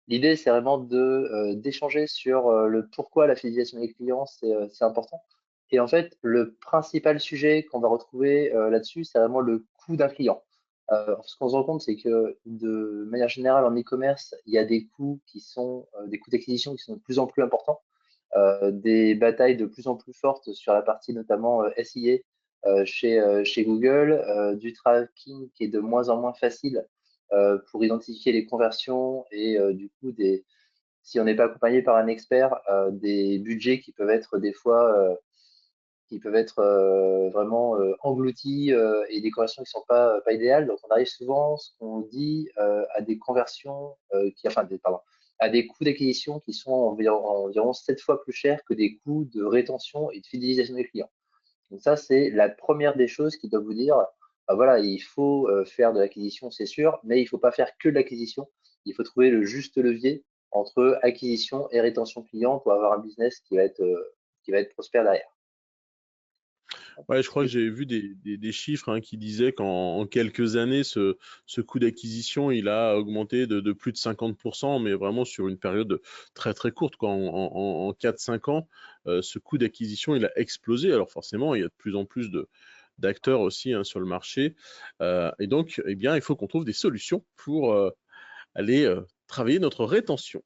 L'idée, c'est vraiment d'échanger sur le pourquoi la fidélisation des clients, c'est important. Et en fait, le principal sujet qu'on va retrouver là-dessus, c'est vraiment le coût d'un client. Ce qu'on se rend compte, c'est que de manière générale, en e-commerce, il y a des coûts qui sont des coûts d'acquisition qui sont de plus en plus importants, des batailles de plus en plus fortes sur la partie notamment SIA chez Google, du tracking qui est de moins en moins facile pour identifier les conversions et du coup, si on n'est pas accompagné par un expert, des budgets qui peuvent être des fois vraiment engloutis et des conversions qui sont pas idéales. Donc, on arrive souvent, ce qu'on dit, à des conversions pardon, à des coûts d'acquisition qui sont environ 7 fois plus chers que des coûts de rétention et de fidélisation des clients. Donc ça, c'est la première des choses qui doit vous dire, bah voilà, il faut faire de l'acquisition, c'est sûr, mais il ne faut pas faire que de l'acquisition. Il faut trouver le juste levier entre acquisition et rétention client pour avoir un business qui va être prospère derrière. Ouais, je Est-ce crois que que j'ai vu des chiffres qui disaient qu'en quelques années, ce coût d'acquisition, il a augmenté de plus de 50%, mais vraiment sur une période très très courte, quoi. En 4-5 ans, ce coût d'acquisition, il a explosé. Alors forcément, il y a de plus en plus d'acteurs aussi sur le marché. Et donc, eh bien, il faut qu'on trouve des solutions pour aller travailler notre rétention.